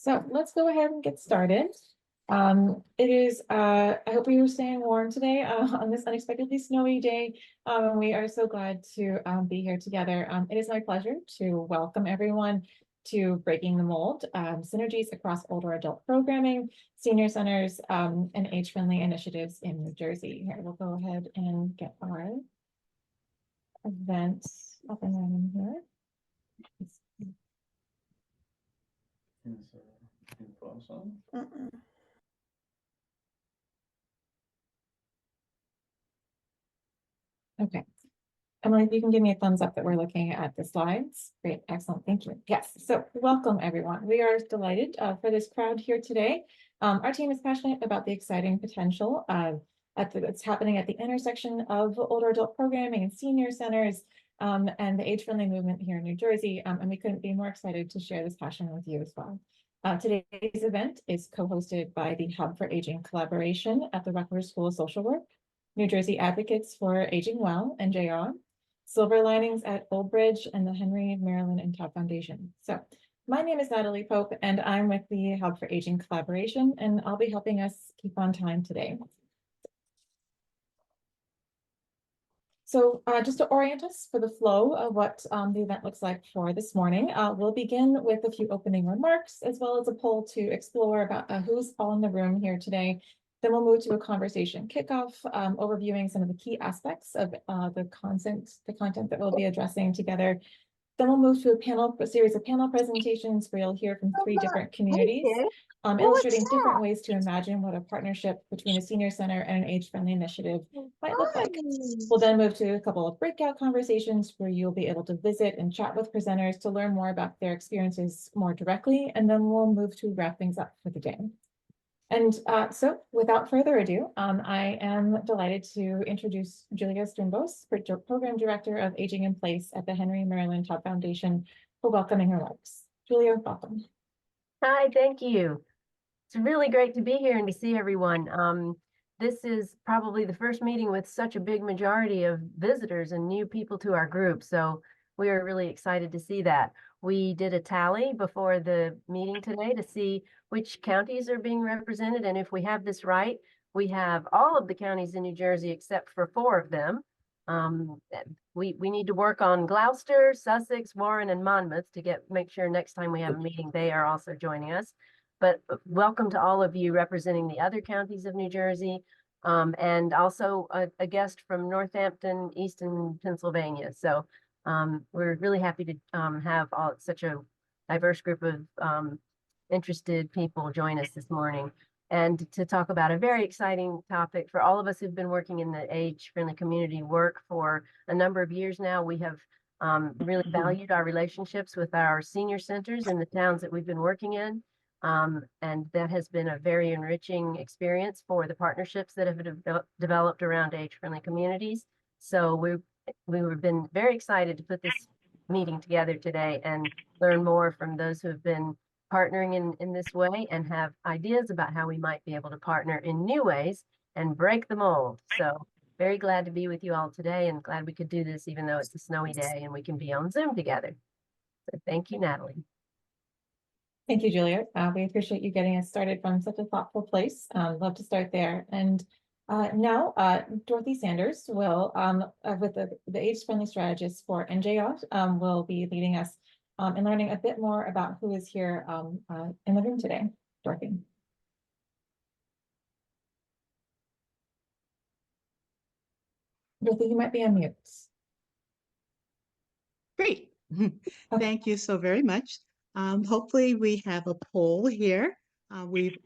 So let's go ahead and get started. I hope you're staying warm today on this unexpectedly snowy day. We are so glad to be here together. It is my pleasure to welcome everyone to Breaking the Mold, Synergies across older adult programming, senior centers, and age-friendly initiatives in New Jersey. Here, we'll go ahead and get our event up and running here. Okay. Emily, if you can give me a thumbs up that we're looking at the slides. Great, excellent, thank you. Yes, so welcome everyone. We are delighted for this crowd here today. Our team is passionate about the exciting potential that's happening at the intersection of older adult programming and senior centers and the age-friendly movement here in New Jersey. And we couldn't be more excited to share this passion with you as well. Today's event is co-hosted by the Hub for Aging Collaboration at the Rutgers School of Social Work, New Jersey Advocates for Aging Well, NJAAW, Silver Linings at Old Bridge, and the Henry, Marylin, and Taub Foundation. So my name is Natalie Pope, and I'm with the Hub for Aging Collaboration, and I'll be helping us keep on time today. So just to orient us for the flow of what the event looks like for this morning, we'll begin with a few opening remarks, as well as a poll to explore about who's all in the room here today. Then we'll move to a conversation kickoff, overviewing some of the key aspects of the content that we'll be addressing together. Then we'll move to a series of panel presentations where you'll hear from three different communities, illustrating different ways to imagine what a partnership between a senior center and an age-friendly initiative might look like. We'll then move to a couple of breakout conversations where you'll be able to visit and chat with presenters to learn more about their experiences more directly, and then we'll move to wrap things up for the day. And so without further ado, I am delighted to introduce Julia Sternbos, Program Director of Aging in Place at the Henry, Marylin, Taub Foundation, for welcoming remarks. Julia, welcome. Hi, thank you. It's really great to be here and to see everyone. This is probably the first meeting with such a big majority of visitors and new people to our group, so we are really excited to see that. We did a tally before the meeting today to see which counties are being represented, and if we have this right, we have all of the counties in New Jersey except for 4 of them. We need to work on Gloucester, Sussex, Warren, and Monmouth to make sure next time we have a meeting they are also joining us. But welcome to all of you representing the other counties of New Jersey, and also a guest from Northampton, Easton, Pennsylvania. So we're really happy to have such a diverse group of interested people join us this morning, and to talk about a very exciting topic for all of us who've been working in the age-friendly community work for a number of years now. We have really valued our relationships with our senior centers in the towns that we've been working in. And that has been a very enriching experience for the partnerships that have developed around age-friendly communities. So we've been very excited to put this meeting together today and learn more from those who have been partnering in this way and have ideas about how we might be able to partner in new ways and break the mold. So very glad to be with you all today, and glad we could do this even though it's a snowy day and we can be on Zoom together. So thank you, Natalie. Thank you, Julia. We appreciate you getting us started from such a thoughtful place. Love to start there. And now Dorothy Sanders will, with the age-friendly strategist for NJAAW, will be leading us in learning a bit more about who is here in the room today. Dorothy. Dorothy, you might be on mute. Great. Thank you so very much. Hopefully we have a poll here we've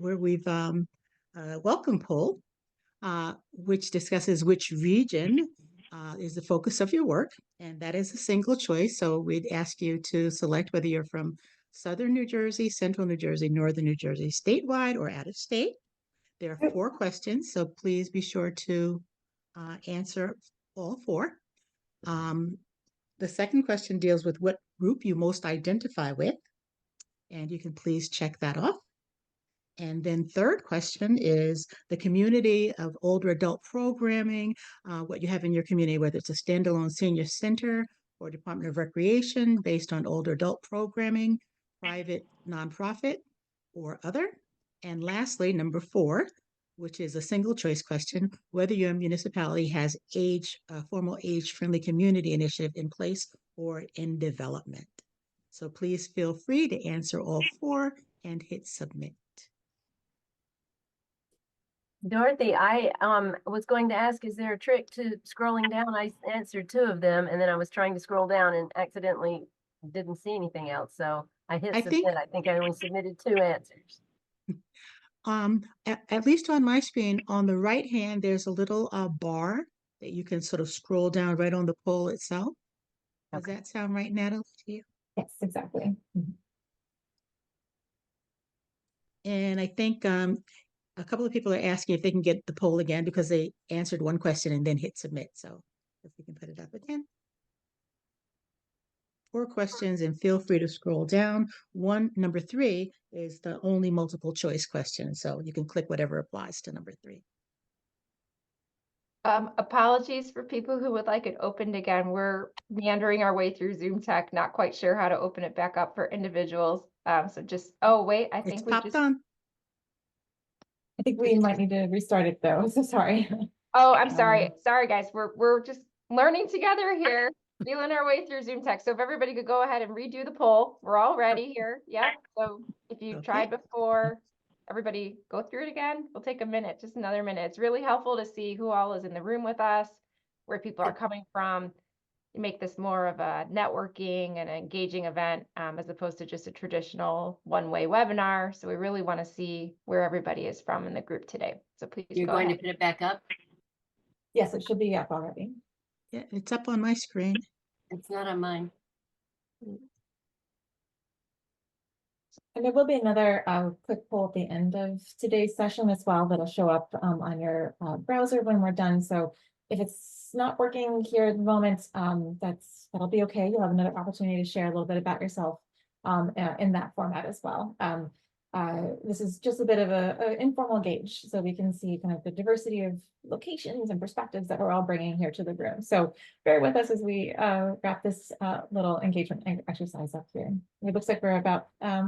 welcome poll, which discusses which region is the focus of your work, and that is a single choice. So we'd ask you to select whether you're from Southern New Jersey, Central New Jersey, Northern New Jersey, statewide or out of state. There are 4 questions, so please be sure to answer all 4. The second question deals with what group you most identify with, and you can please check that off. And then third question is the community of older adult programming, what you have in your community, whether it's a standalone senior center or Department of Recreation based on older adult programming, private, nonprofit. or other. And lastly, number 4, which is a single choice question, whether your municipality has formal age-friendly community initiative in place or in development. So please feel free to answer all 4 and hit submit. Dorothy, I was going to ask, is there a trick to scrolling down? I answered 2 of them, and then I was trying to scroll down and accidentally didn't see anything else. So I hit I submit. think I think I only submitted 2 answers. at least on my screen, on the right hand, there's a little bar that you can sort of scroll down right on the poll itself. Does Okay. that sound right, Natalie, to you? Yes, exactly. And I think a couple of people are asking if they can get the poll again because they answered one question and then hit submit. So if we can put it up again. 4 questions, and feel free to scroll down. Number 3 is the only multiple choice question. So you can click whatever applies to number 3. Apologies for people who would like it opened again. We're meandering our way through Zoom tech, not quite sure how to open it back up for individuals. So just, oh, wait, I It's think we popped just, on. I think we might need to restart it though, so sorry. oh, I'm sorry. Um, Sorry, guys. We're just learning together here, feeling our way through Zoom tech. So if everybody could go ahead and redo the poll, we're all ready here. Yep. So if you tried Okay. before, everybody go through it again. We'll take a minute, just another minute. It's really helpful to see who all is in the room with us, where people are coming from. You make this more of a networking and engaging event as opposed to just a traditional one-way webinar. So we really want to see where everybody is from in the group today. So please You're go going ahead. to put it back up? Yes, it should be up already. Yeah, it's up on my screen. It's not on mine. And there will be another quick poll at the end of today's session as well that'll show up on your browser when we're done. So if it's not working here at the moment, that'll be okay. You'll have another opportunity to share a little bit about yourself in that format as well. This is just a bit of a informal gauge, so we can see kind of the diversity of locations and perspectives that we're all bringing here to the room. So bear with us as we wrap this little engagement exercise up here. It looks like we're about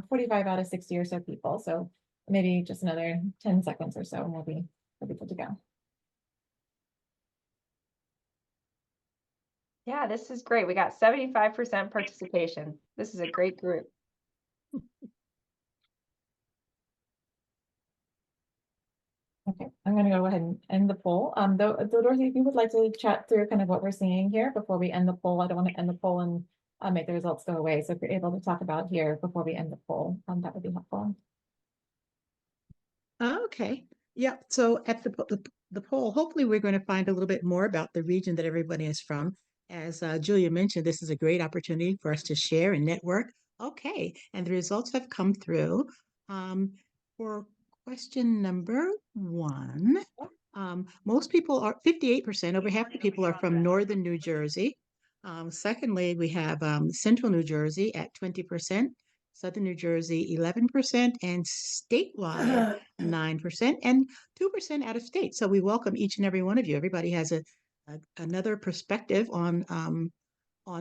45 out of 60 or so people, so maybe just another 10 seconds or so and we'll be good to go. Yeah, this is great. We got 75% participation. This is a great group. Okay, I'm gonna go ahead and end the poll. Though Dorothy, if you would like to chat through kind of what we're seeing here before we end the poll, I don't want to end the poll and make the results go away. So if you're able to talk about here before we end the poll, that would be helpful. Okay. Yeah. So at the poll, hopefully we're going to find a little bit more about the region that everybody is from. As Julia mentioned, this is a great opportunity for us to share and network. Okay. And the results have come through. For question number 1, most people are 58%, over half the people are from northern New Jersey. Secondly, we have central New Jersey at 20%. Southern New Jersey, 11%, and statewide, 9%, and 2% out of state. So we welcome each and every one of you. Everybody has another perspective on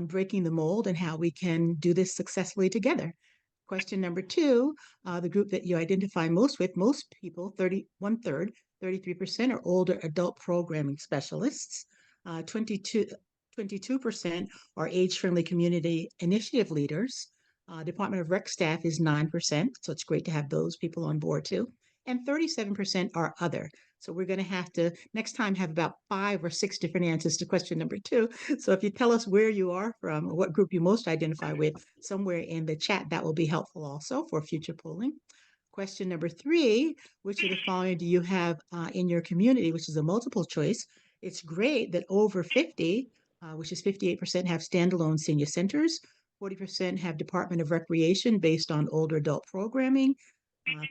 breaking the mold and how we can do this successfully together. Question number 2, the group that you identify most with, most people, 1/3, 33% are older adult programming specialists. 22% are age-friendly community initiative leaders. Department of Rec staff is 9%, so it's great to have those people on board too. And 37% are other. So we're going to have to next time have about 5 or 6 different answers to question number 2. So if you tell us where you are from, or what group you most identify with, somewhere in the chat, that will be helpful also for future polling. Question number 3, which of the following do you have in your community, which is a multiple choice? It's great that over 50, which is 58%, have standalone senior centers. 40% have Department of Recreation based on older adult programming.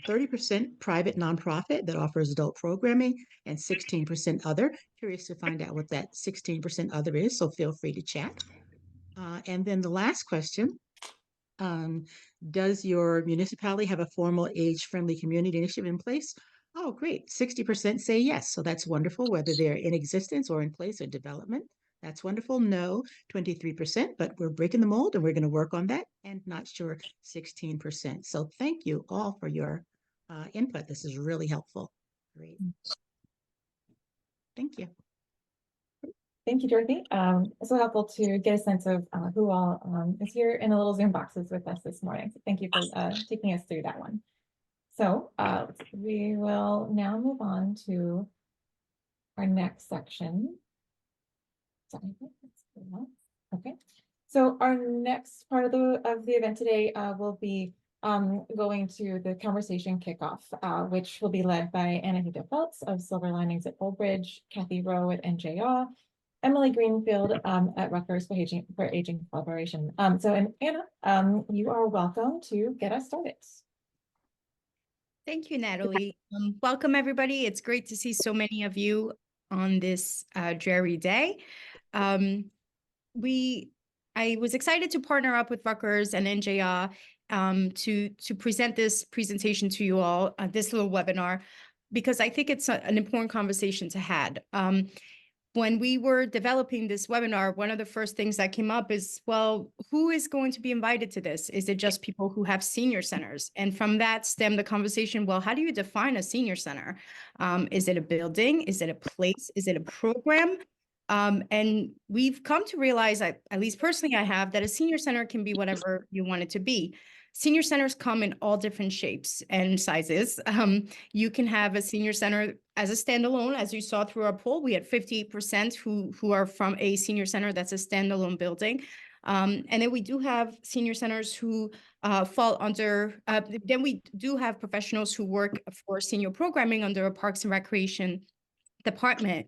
30% private nonprofit that offers adult programming, and 16% other. Curious to find out what that 16% other is, so feel free to chat. And then the last question, does your municipality have a formal age-friendly community initiative in place? Oh, great. 60% say yes, so that's wonderful, whether they're in existence or in place or development. That's wonderful. No, 23%, but we're breaking the mold and we're going to work on that. And not sure, 16%. So thank you all for your input. This is really helpful. Great. Thank you. Thank you, Dorothy. It's so helpful to get a sense of who all is here in the little Zoom boxes with us this morning. So thank you for taking us through that one. So we will now move on to our next section. Sorry, okay. So our next part of the event today will be going to the conversation kickoff, which will be led by Anahita Feltz of Silver Linings at Old Bridge, Kathy Rowe at NJAAW, Emily Greenfield at Rutgers for Aging Collaboration. And Anna, you are welcome to get us started. Thank you, Natalie. Welcome, everybody. It's great to see so many of you on this dreary day. I was excited to partner up with Rutgers and NJAAW to present this presentation to you all, this little webinar, because I think it's an important conversation to have. When we were developing this webinar, one of the first things that came up is, well, who is going to be invited to this? Is it just people who have senior centers? And from that stemmed the conversation, well, how do you define a senior center? Is it a building? Is it a place? Is it a program? And we've come to realize, at least personally I have, that a senior center can be whatever you want it to be. Senior centers come in all different shapes and sizes. You can have a senior center as a standalone. As you saw through our poll, we had 58% who are from a senior center that's a standalone building. And then we do have senior centers who fall under, then we do have professionals who work for senior programming under a Parks and Recreation department.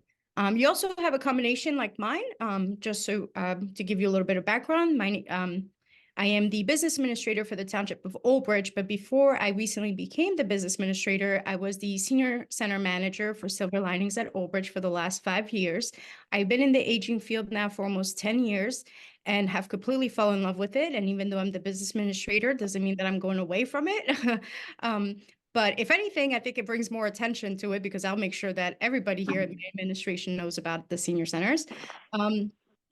You also have a combination like mine, just so to give you a little bit of background. I am the business administrator for the Township of Old Bridge, but before I recently became the business administrator, I was the senior center manager for Silver Linings at Old Bridge for the last 5 years. I've been in the aging field now for almost 10 years and have completely fallen in love with it. And even though I'm the business administrator, doesn't mean that I'm going away from it. But if anything, I think it brings more attention to it because I'll make sure that everybody here in the administration knows about the senior centers.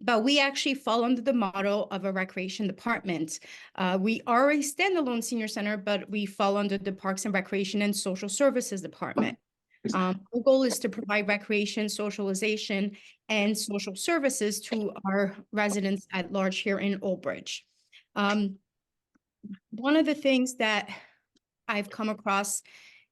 But we actually fall under the model of a recreation department. We are a standalone senior center, but we fall under the Parks and Recreation and Social Services Department. Our goal is to provide recreation, socialization, and social services to our residents at large here in Old Bridge. One of the things that I've come across,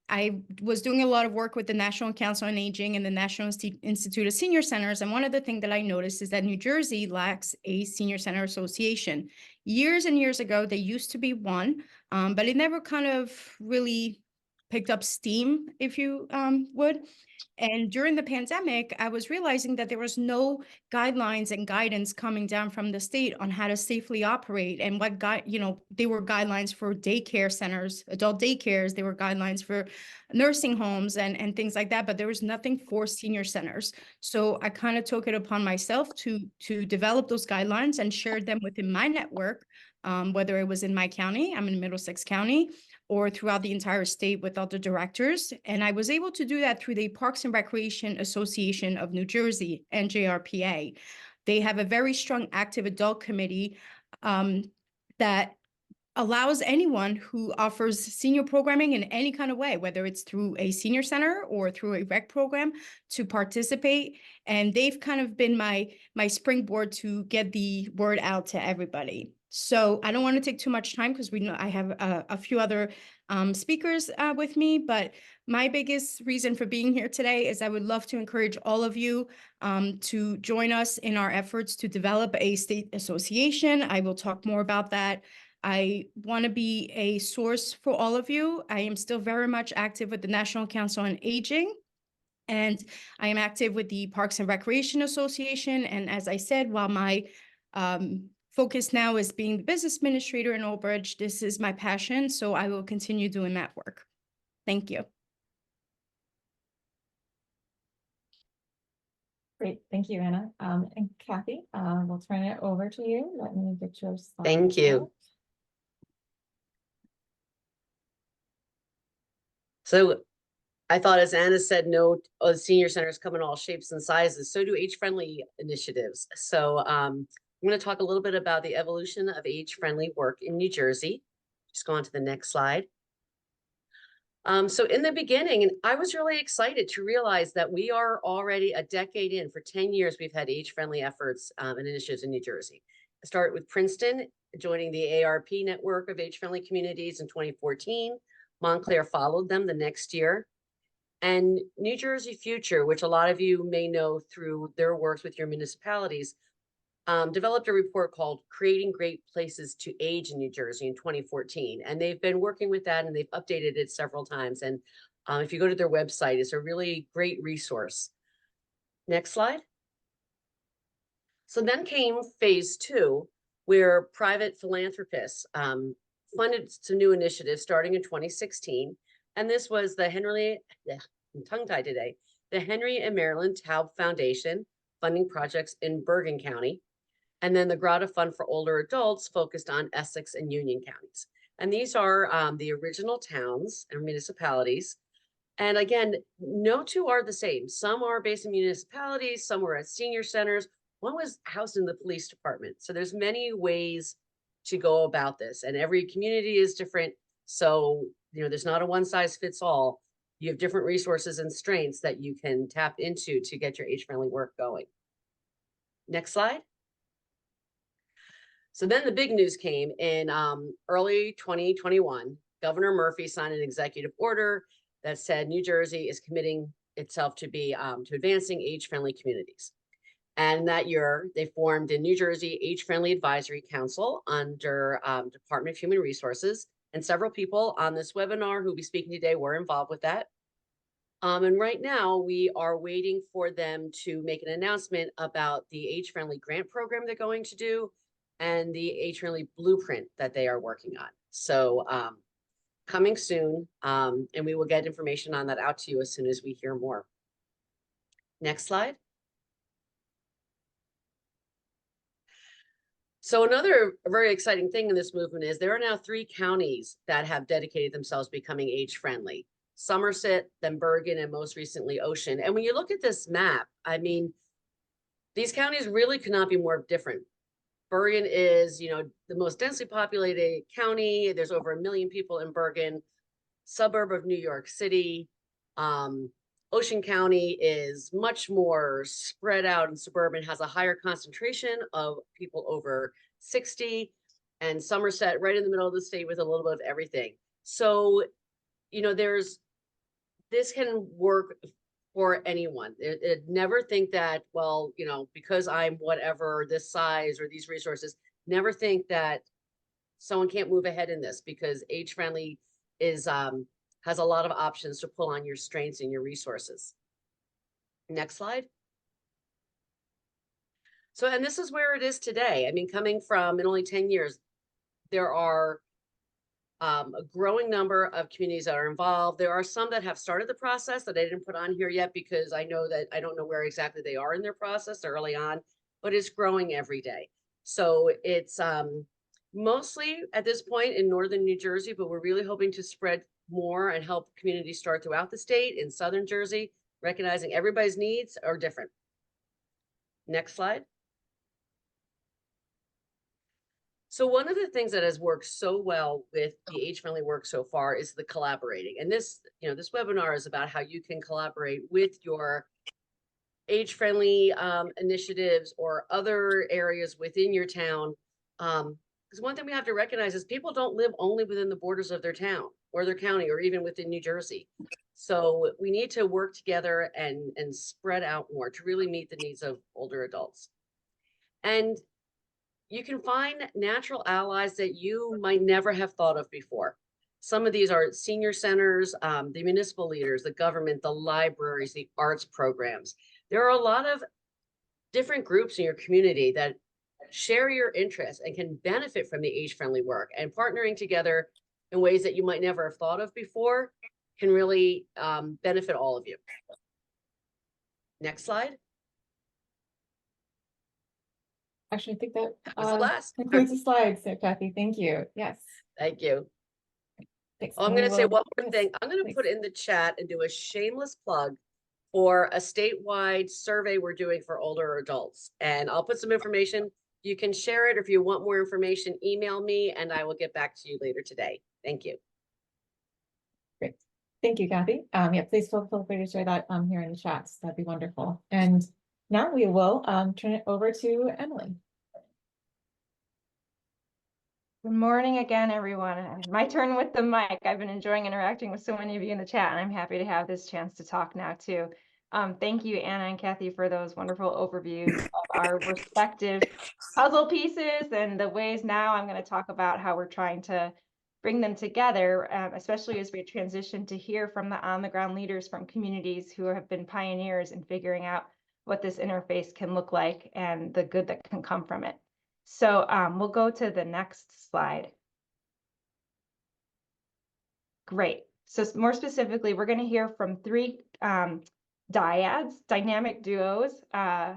I was doing a lot of work with the National Council on Aging and the National Institute of Senior Centers. And one of the things that I noticed is that New Jersey lacks a senior center association. Years and years ago, there used to be one, but it never kind of really picked up steam, if you would. And during the pandemic, I was realizing that there was no guidelines and guidance coming down from the state on how to safely operate and what there were guidelines for daycare centers, adult daycares, there were guidelines for nursing homes and things like that, but there was nothing for senior centers. So I kind of took it upon myself to develop those guidelines and shared them within my network, whether it was in my county, I'm in Middlesex County, or throughout the entire state with other directors. And I was able to do that through the Parks and Recreation Association of New Jersey, NJRPA. They have a very strong active adult committee that allows anyone who offers senior programming in any kind of way, whether it's through a senior center or through a rec program, to participate. And they've kind of been my springboard to get the word out to everybody. So I don't want to take too much time because we know I have a few other speakers with me, but my biggest reason for being here today is I would love to encourage all of you to join us in our efforts to develop a state association. I will talk more about that. I want to be a source for all of you. I am still very much active with the National Council on Aging, and I am active with the Parks and Recreation Association. And as I said, while my focus now is being the business administrator in Old Bridge, this is my passion, so I will continue doing that work. Thank you. Great, thank you, Anna. And Kathy, we'll turn it over to you. Let me get your slide. Thank you. So I thought, as Anna said, no, senior centers come in all shapes and sizes. So do age-friendly initiatives. So I'm going to talk a little bit about the evolution of age-friendly work in New Jersey. Just go on to the next slide. So in the beginning, and I was really excited to realize that we are already a decade in. For 10 years, we've had age-friendly efforts and initiatives in New Jersey. I started with Princeton, joining the ARP network of age-friendly communities in 2014. Montclair followed them the next year. And New Jersey Future, which a lot of you may know through their works with your municipalities, developed a report called Creating Great Places to Age in New Jersey in 2014. And they've been working with that and they've updated it several times. And if you go to their website, it's a really great resource. Next slide. So then came phase 2, where private philanthropists funded some new initiatives starting in 2016. And this was the I'm tongue-tied today, the Henry and Marylin Taub Foundation funding projects in Bergen County. And then the Grata Fund for Older Adults focused on Essex and Union counties. And these are the original towns and municipalities. And again, no two are the same. Some are based in municipalities, some were at senior centers. One was housed in the police department. So there's many ways to go about this. And every community is different. So, there's not a one size fits all. You have different resources and strengths that you can tap into to get your age-friendly work going. Next slide. So then the big news came in early 2021. Governor Murphy signed an executive order that said New Jersey is committing itself to be to advancing age-friendly communities. And that year, they formed a New Jersey Age-Friendly Advisory Council under Department of Human Resources. And several people on this webinar who will be speaking today were involved with that. And right now, we are waiting for them to make an announcement about the age-friendly grant program they're going to do and the age-friendly blueprint that they are working on. So coming soon, and we will get information on that out to you as soon as we hear more. Next slide. So another very exciting thing in this movement is there are now 3 counties that have dedicated themselves to becoming age-friendly. Somerset, then Bergen, and most recently Ocean. And when you look at this map, I mean, these counties really could not be more different. Bergen is, the most densely populated county. There's over 1 million people in Bergen, suburb of New York City. Ocean County is much more spread out and suburban, has a higher concentration of people over 60, and Somerset right in the middle of the state with a little bit of everything. So, this can work for anyone. Never think that, well, because I'm whatever this size or these resources, never think that someone can't move ahead in this, because age-friendly is has a lot of options to pull on your strengths and your resources. Next slide. So, and this is where it is today. I mean, coming from in only 10 years, there are a growing number of communities that are involved. There are some that have started the process that I didn't put on here yet because I know that I don't know where exactly they are in their process early on, but it's growing every day. So it's mostly at this point in northern New Jersey, but we're really hoping to spread more and help communities start throughout the state in southern Jersey, recognizing everybody's needs are different. Next slide. So one of the things that has worked so well with the age-friendly work so far is the collaborating. And this, this webinar is about how you can collaborate with your age-friendly initiatives or other areas within your town. Because one thing we have to recognize is people don't live only within the borders of their town or their county or even within New Jersey. So we need to work together and spread out more to really meet the needs of older adults. And you can find natural allies that you might never have thought of before. Some of these are senior centers, the municipal leaders, the government, the libraries, the arts programs. There are a lot of different groups in your community that share your interests and can benefit from the age-friendly work, and partnering together in ways that you might never have thought of before can really benefit all of you. Next slide. Actually, I think that That was the last. concludes the slides. So Kathy, thank you. Yes. Thank you. Thanks. Oh, I'm And we gonna say will- one more yes, thing. I'm gonna put please. in the chat and do a shameless plug for a statewide survey we're doing for older adults. And I'll put some information. You can share it, or if you want more information, email me and I will get back to you later today. Thank you. Great. Thank you, Kathy. Yeah, please feel free to share that here in the chats. That'd be wonderful. And now we will turn it over to Emily. Good morning again, everyone. My turn with the mic. I've been enjoying interacting with so many of you in the chat, and I'm happy to have this chance to talk now too. Thank you, Anna and Kathy, for those wonderful overviews of our respective puzzle pieces and the ways now I'm going to talk about how we're trying to bring them together, especially as we transition to hear from the on-the-ground leaders from communities who have been pioneers in figuring out what this interface can look like and the good that can come from it. So we'll go to the next slide. Great. So more specifically, we're going to hear from three dyads, dynamic duos, a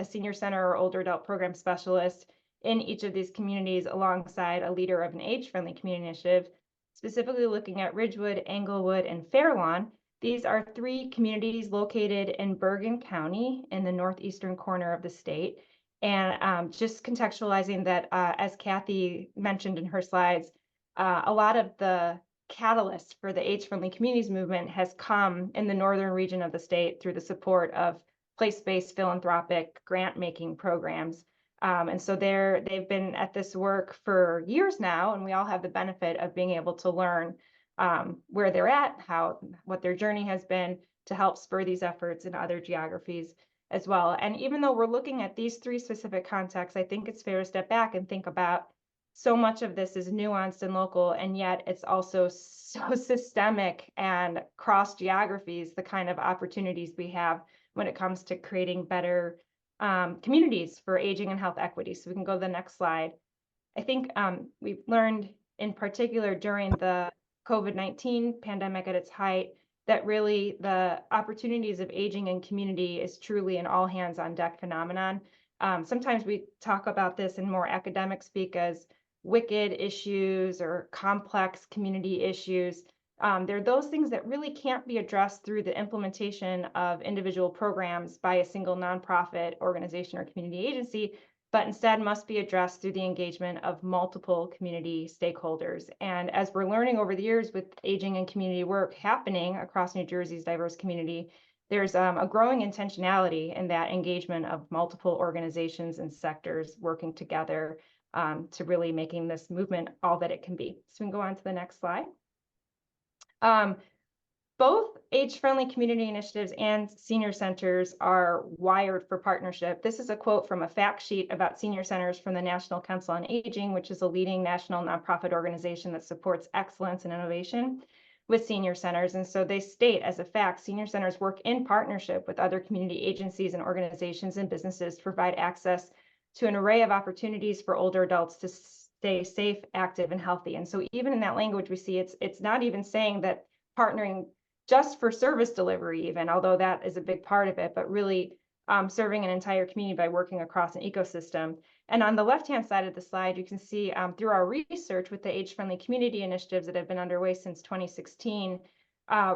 senior center or older adult program specialist in each of these communities alongside a leader of an age-friendly community initiative, specifically looking at Ridgewood, Englewood, and Fairlawn. These are three communities located in Bergen County in the northeastern corner of the state. And just contextualizing that, as Kathy mentioned in her slides, a lot of the catalyst for the age-friendly communities movement has come in the northern region of the state through the support of place-based philanthropic grant-making programs. And so they've been at this work for years now, and we all have the benefit of being able to learn where they're at, what their journey has been to help spur these efforts in other geographies as well. And even though we're looking at these three specific contexts, I think it's fair to step back and think about so much of this is nuanced and local, and yet it's also so systemic and cross geographies, the kind of opportunities we have when it comes to creating better communities for aging and health equity. So we can go to the next slide. I think we've learned in particular during the COVID-19 pandemic at its height that really the opportunities of aging in community is truly an all hands on deck phenomenon. Sometimes we talk about this in more academic speak as wicked issues or complex community issues. They're those things that really can't be addressed through the implementation of individual programs by a single nonprofit organization or community agency, but instead must be addressed through the engagement of multiple community stakeholders. And as we're learning over the years with aging and community work happening across New Jersey's diverse community, there's a growing intentionality in that engagement of multiple organizations and sectors working together to really making this movement all that it can be. So we can go on to the next slide. Both age-friendly community initiatives and senior centers are wired for partnership. This is a quote from a fact sheet about senior centers from the National Council on Aging, which is a leading national nonprofit organization that supports excellence and innovation with senior centers. And so they state as a fact, senior centers work in partnership with other community agencies and organizations and businesses to provide access to an array of opportunities for older adults to stay safe, active, and healthy. And so even in that language, we see it's not even saying that partnering just for service delivery even, although that is a big part of it, but really serving an entire community by working across an ecosystem. And on the left-hand side of the slide, you can see through our research with the age-friendly community initiatives that have been underway since 2016,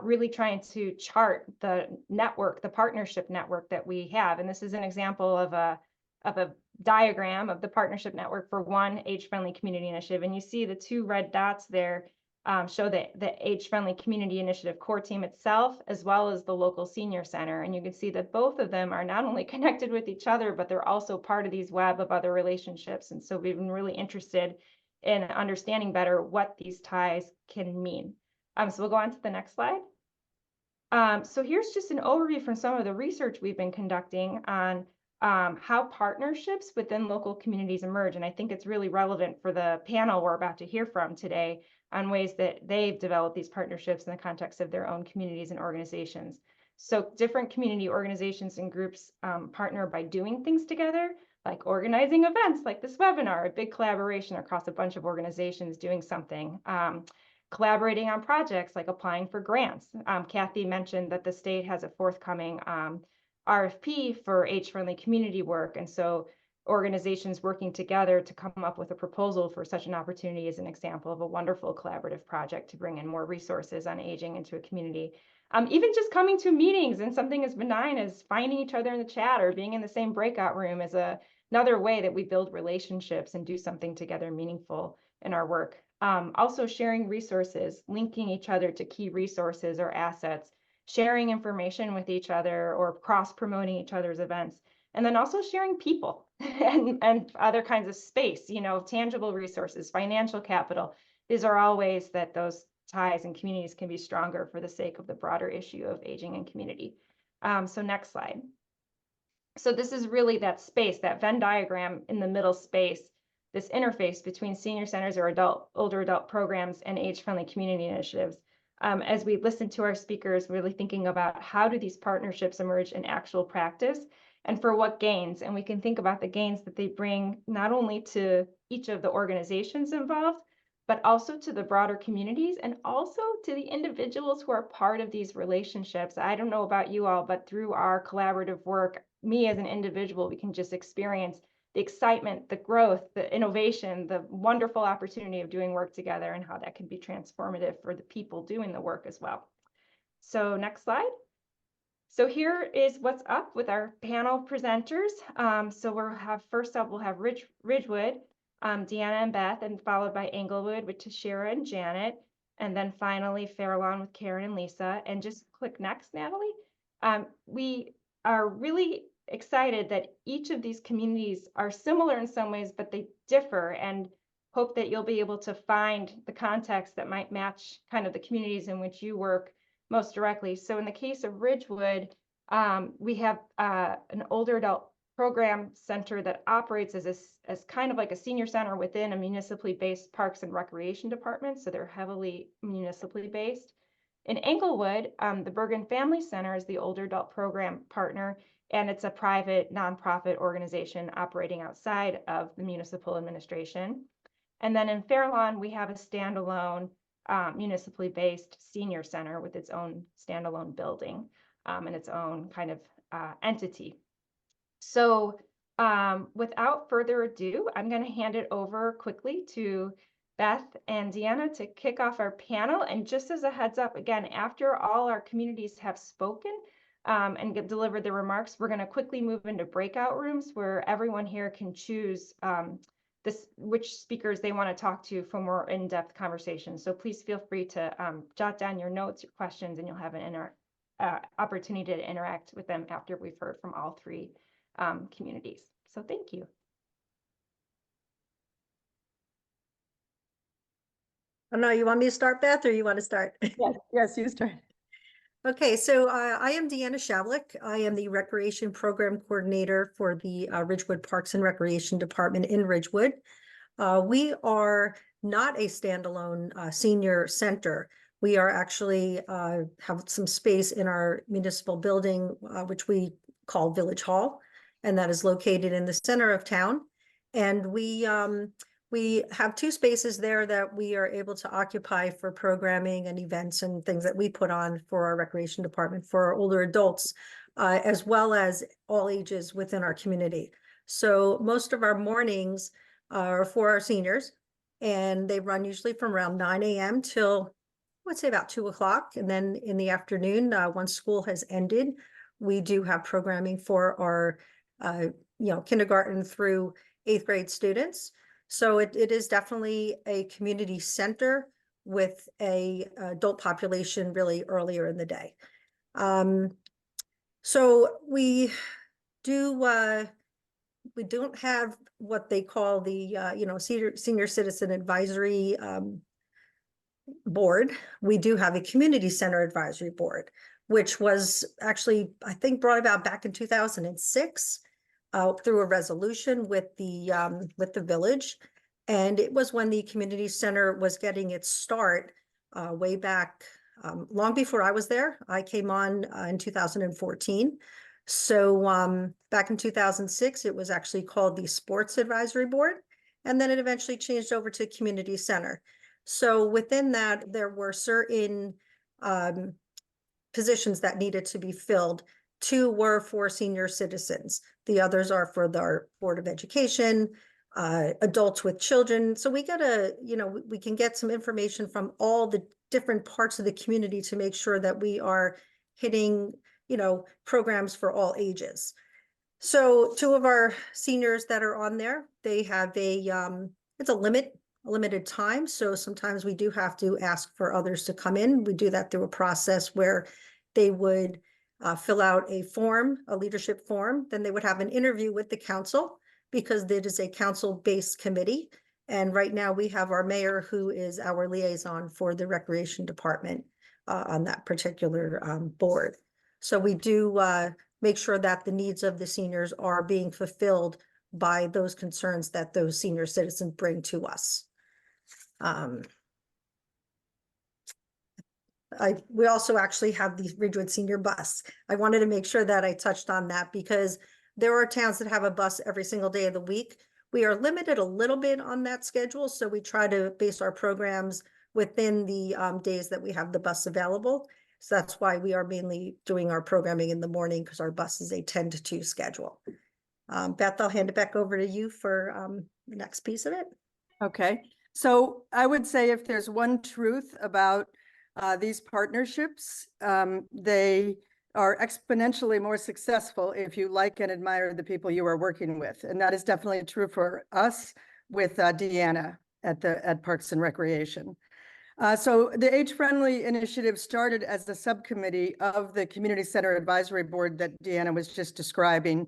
really trying to chart the network, the partnership network that we have. And this is an example of a diagram of the partnership network for one age-friendly community initiative. And you see the two red dots there show the age-friendly community initiative core team itself, as well as the local senior center. And you can see that both of them are not only connected with each other, but they're also part of these web of other relationships. And so we've been really interested in understanding better what these ties can mean. So we'll go on to the next slide. So here's just an overview from some of the research we've been conducting on how partnerships within local communities emerge. And I think it's really relevant for the panel we're about to hear from today on ways that they've developed these partnerships in the context of their own communities and organizations. So different community organizations and groups partner by doing things together, like organizing events like this webinar, a big collaboration across a bunch of organizations doing something. Collaborating on projects like applying for grants. Kathy mentioned that the state has a forthcoming RFP for age-friendly community work. And so organizations working together to come up with a proposal for such an opportunity is an example of a wonderful collaborative project to bring in more resources on aging into a community. Even just coming to meetings and something as benign as finding each other in the chat or being in the same breakout room is another way that we build relationships and do something together meaningful in our work. Also sharing resources, linking each other to key resources or assets, sharing information with each other or cross-promoting each other's events, and then also sharing people and other kinds of space, tangible resources, financial capital. These are all ways that those ties and communities can be stronger for the sake of the broader issue of aging and community. So next slide. So this is really that space, that Venn diagram in the middle space, this interface between senior centers or older adult programs and age-friendly community initiatives. As we listen to our speakers, really thinking about how do these partnerships emerge in actual practice and for what gains. And we can think about the gains that they bring not only to each of the organizations involved, but also to the broader communities and also to the individuals who are part of these relationships. I don't know about you all, but through our collaborative work, me as an individual, we can just experience the excitement, the growth, the innovation, the wonderful opportunity of doing work together and how that can be transformative for the people doing the work as well. So next slide. So here is what's up with our panel presenters. So first up, we'll have Ridgewood, Deanna and Beth, and followed by Englewood with Tashira and Janet. And then finally, Fairlawn with Karen and Lisa. And just click next, Natalie. We are really excited that each of these communities are similar in some ways, but they differ, and hope that you'll be able to find the context that might match kind of the communities in which you work most directly. So in the case of Ridgewood, we have an older adult program center that operates as kind of like a senior center within a municipally based parks and recreation department. So they're heavily municipally based. In Englewood, the Bergen Family Center is the older adult program partner, and it's a private nonprofit organization operating outside of the municipal administration. And then in Fairlawn, we have a standalone municipally based senior center with its own standalone building and its own kind of entity. So without further ado, I'm going to hand it over quickly to Beth and Deanna to kick off our panel. And just as a heads up, again, after all our communities have spoken and delivered their remarks, we're going to quickly move into breakout rooms where everyone here can choose which speakers they want to talk to for more in-depth conversations. So please feel free to jot down your notes, your questions, and you'll have an opportunity to interact with them after we've heard from all three communities. So thank you. Oh, no, you want me to start, Beth, or you want to start? Yes, you start. Okay, so I am Deanna Shavlik. I am the Recreation Program Coordinator for the Ridgewood Parks and Recreation Department in Ridgewood. We are not a standalone senior center. We are actually have some space in our municipal building, which we call Village Hall, and that is located in the center of town. And we have two spaces there that we are able to occupy for programming and events and things that we put on for our recreation department for our older adults, as well as all ages within our community. So most of our mornings are for our seniors, and they run usually from around 9 a.m. till, I would say, about 2 o'clock. And then in the afternoon, once school has ended, we do have programming for our kindergarten through 8th grade students. So it is definitely a community center with a adult population really earlier in the day. So we don't have what they call the senior citizen advisory board. We do have a community center advisory board, which was actually, I think, brought about back in 2006. Through a resolution with the village. And it was when the community center was getting its start way back, long before I was there. I came on in 2014. So back in 2006, it was actually called the Sports Advisory Board. And then it eventually changed over to Community Center. So within that, there were certain positions that needed to be filled 2 were for senior citizens. The others are for the Board of Education, adults with children. So we gotta, we can get some information from all the different parts of the community to make sure that we are hitting, programs for all ages. So 2 of our seniors that are on there, they have it's a limited time. So sometimes we do have to ask for others to come in. We do that through a process where they would fill out a form, a leadership form. Then they would have an interview with the council because it is a council-based committee. And right now we have our mayor who is our liaison for the recreation department on that particular board. So we do make sure that the needs of the seniors are being fulfilled by those concerns that those senior citizens bring to us. We also actually have the Ridgewood Senior Bus. I wanted to make sure that I touched on that because there are towns that have a bus every single day of the week. We are limited a little bit on that schedule, so we try to base our programs within the days that we have the bus available. So that's why we are mainly doing our programming in the morning because our bus is a 10 to 2 schedule. Beth, I'll hand it back over to you for the next piece of it. Okay, so I would say if there's one truth about these partnerships, they are exponentially more successful if you like and admire the people you are working with. And that is definitely true for us with Deanna at Parks and Recreation. So the Age-Friendly Initiative started as a subcommittee of the Community Center Advisory Board that Deanna was just describing.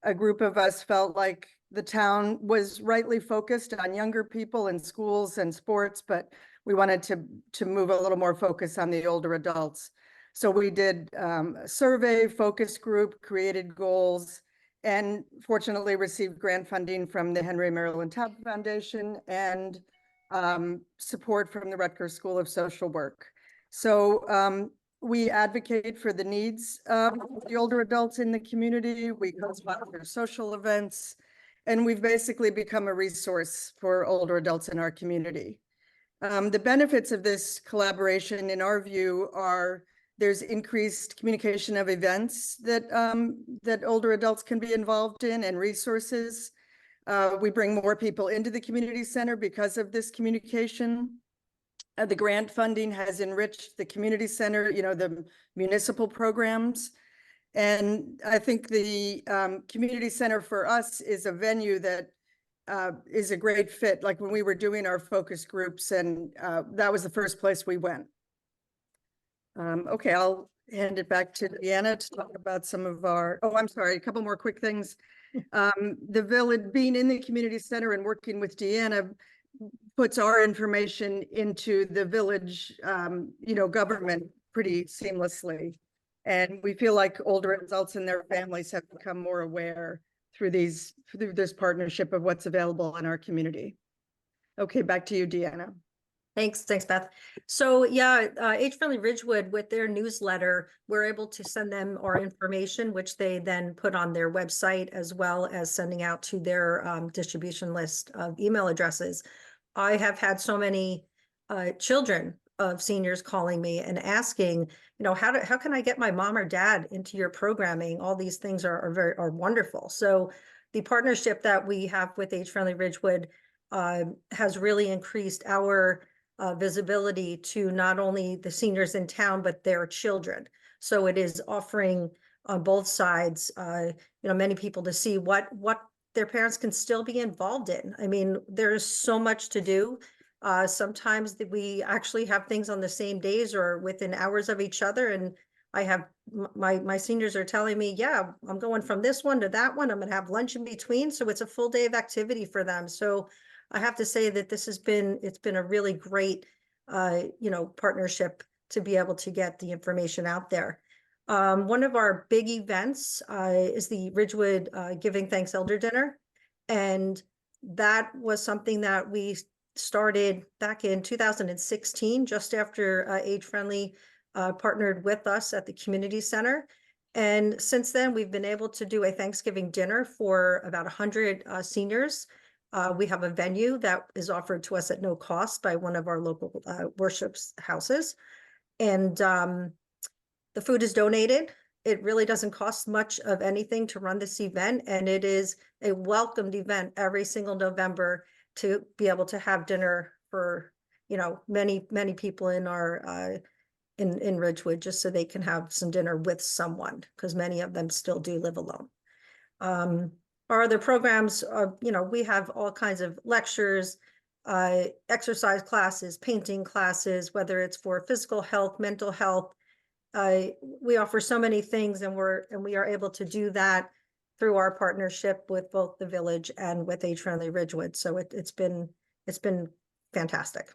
A group of us felt like the town was rightly focused on younger people in schools and sports, but we wanted to move a little more focus on the older adults. So we did a survey, focus group, created goals, and fortunately received grant funding from the Henry Marylin Taub Foundation and support from the Rutgers School of Social Work. So we advocate for the needs of the older adults in the community. We co-sponsor social events, and we've basically become a resource for older adults in our community. The benefits of this collaboration, in our view, are there's increased communication of events that older adults can be involved in and resources. We bring more people into the community center because of this communication. The grant funding has enriched the community center, the municipal programs. And I think the community center for us is a venue that is a great fit. Like when we were doing our focus groups, and that was the first place we went. Okay, I'll hand it back to Deanna to talk about some of our, I'm sorry, a couple more quick things. The village, being in the community center and working with Deanna, puts our information into the village, government pretty seamlessly. And we feel like older adults and their families have become more aware through this partnership of what's available in our community. Okay, back to you, Deanna. Thanks, Beth. So yeah, Age-Friendly Ridgewood, with their newsletter, we're able to send them our information, which they then put on their website, as well as sending out to their distribution list of email addresses. I have had so many children of seniors calling me and asking, how can I get my mom or dad into your programming? All these things are wonderful. So the partnership that we have with Age-Friendly Ridgewood has really increased our visibility to not only the seniors in town, but their children. So it is offering on both sides, many people to see what their parents can still be involved in. I mean, there's so much to do. Sometimes we actually have things on the same days or within hours of each other. And I have my seniors are telling me, yeah, I'm going from this one to that one. I'm going to have lunch in between. So it's a full day of activity for them. So I have to say that it's been a really great, partnership to be able to get the information out there. One of our big events is the Ridgewood Giving Thanks Elder Dinner. And that was something that we started back in 2016, just after Age-Friendly partnered with us at the community center. And since then, we've been able to do a Thanksgiving dinner for about 100 seniors. We have a venue that is offered to us at no cost by one of our local worship houses. And the food is donated it really doesn't cost much of anything to run this event, and it is a welcomed event every single November to be able to have dinner for, you know, many, many people in our in Ridgewood, just so they can have some dinner with someone, because many of them still do live alone. Our other programs are, you know, we have all kinds of lectures, exercise classes, painting classes, whether it's for physical health, mental health. We offer so many things, and we are able to do that through our partnership with both the village and with Age Friendly Ridgewood. So it's been fantastic.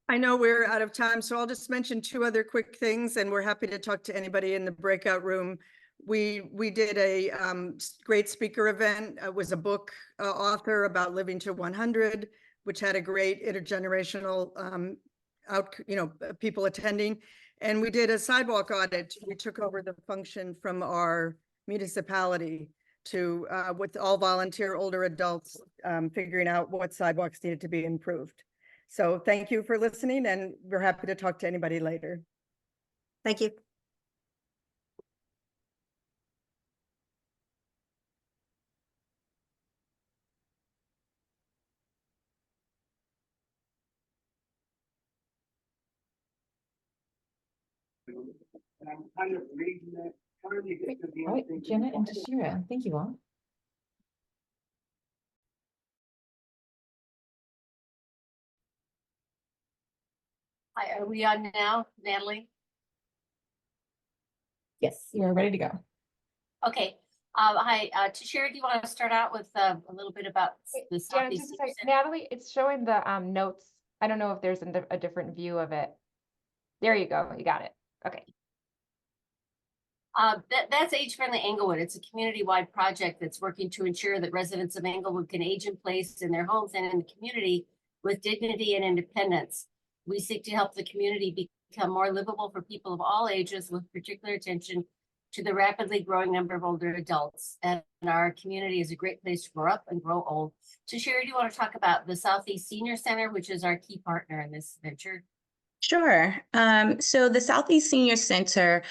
I know we're out of time, so I'll just mention two other quick things, and we're happy to talk to anybody in the breakout room. We did a great speaker event. It was a book author about living to 100, which had a great intergenerational people attending. And we did a sidewalk audit. We took over the function from our municipality to with all volunteer older adults, figuring out what sidewalks needed to be improved. So thank you for listening, and we're happy to talk to anybody later. Thank you. All right, Janet and Tashira, thank you all. Hi, are we on now, Natalie? Yes, you're ready to go. Okay. Hi, Tashira, do you want to start out with a little bit about the Janet, Southeast? just a second. Natalie, it's showing the notes. I don't know if there's a different view of it. There you go. You got it. Okay. That's Age Friendly Englewood. It's a community-wide project that's working to ensure that residents of Englewood can age in place in their homes and in the community with dignity and independence. We seek to help the community become more livable for people of all ages, with particular attention to the rapidly growing number of older adults. And our community is a great place to grow up and grow old. Tashira, do you want to talk about the Southeast Senior Center, which is our key partner in this venture? Sure. So the Southeast Senior Center,